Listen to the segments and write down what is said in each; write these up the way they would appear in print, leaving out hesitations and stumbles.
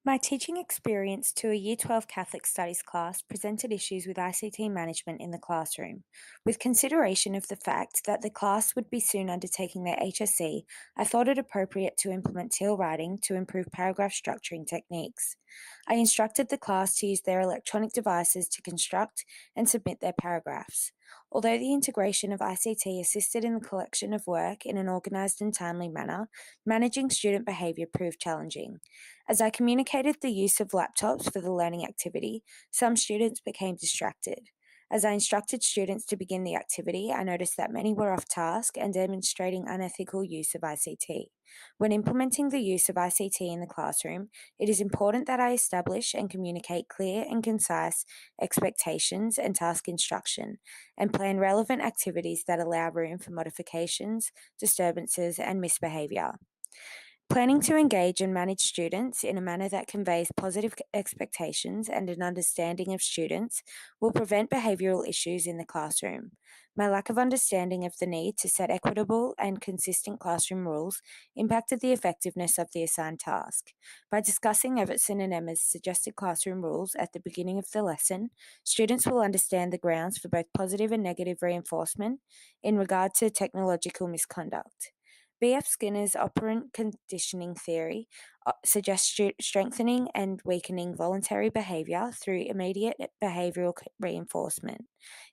My teaching experience to a Year 12 Catholic Studies class presented issues with ICT management in the classroom. With consideration of the fact that the class would be soon undertaking their HSC, I thought it appropriate to implement teal writing to improve paragraph structuring techniques. I instructed the class to use their electronic devices to construct and submit their paragraphs. Although the integration of ICT assisted in the collection of work in an organised and timely manner, managing student behaviour proved challenging. As I communicated the use of laptops for the learning activity, some students became distracted. As I instructed students to begin the activity, I noticed that many were off task and demonstrating unethical use of ICT. When implementing the use of ICT in the classroom, it is important that I establish and communicate clear and concise expectations and task instruction, and plan relevant activities that allow room for modifications, disturbances, and misbehaviour. Planning to engage and manage students in a manner that conveys positive expectations and an understanding of students will prevent behavioural issues in the classroom. My lack of understanding of the need to set equitable and consistent classroom rules impacted the effectiveness of the assigned task. By discussing Evertson and Emma's suggested classroom rules at the beginning of the lesson, students will understand the grounds for both positive and negative reinforcement in regard to technological misconduct. B.F. Skinner's operant conditioning theory suggests strengthening and weakening voluntary behaviour through immediate behavioural reinforcement.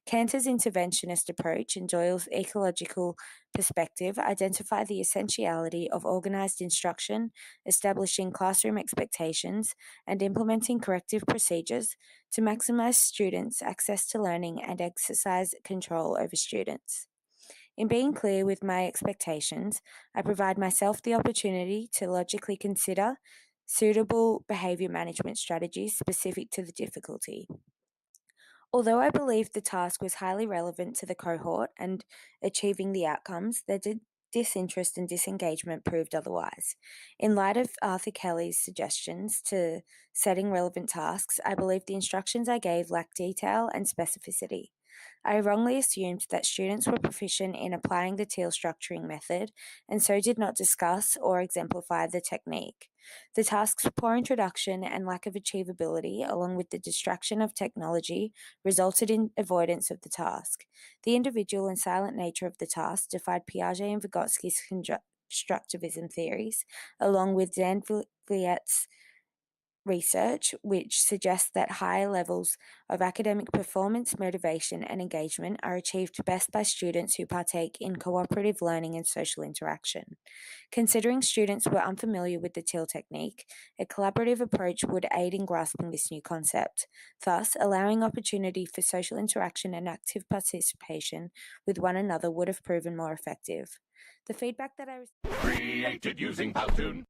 Cantor's interventionist approach and Doyle's ecological perspective identify the essentiality of organised instruction, establishing classroom expectations, and implementing corrective procedures to maximise students' access to learning and exercise control over students. In being clear with my expectations, I provide myself the opportunity to logically consider suitable behaviour management strategies specific to the difficulty. Although I believed the task was highly relevant to the cohort and achieving the outcomes, their disinterest and disengagement proved otherwise. In light of Arthur Kelly's suggestions to setting relevant tasks, I believe the instructions I gave lacked detail and specificity. I wrongly assumed that students were proficient in applying the teal structuring method and so did not discuss or exemplify the technique. The task's poor introduction and lack of achievability, along with the distraction of technology, resulted in avoidance of the task. The individual and silent nature of the task defied Piaget and Vygotsky's constructivism theories, along with Dan Vliet's research, which suggests that higher levels of academic performance, motivation, and engagement are achieved best by students who partake in cooperative learning and social interaction. Considering students were unfamiliar with the teal technique, a collaborative approach would aid in grasping this new concept. Thus, allowing opportunity for social interaction and active participation with one another would have proven more effective. The feedback that I received Created using Powtoon.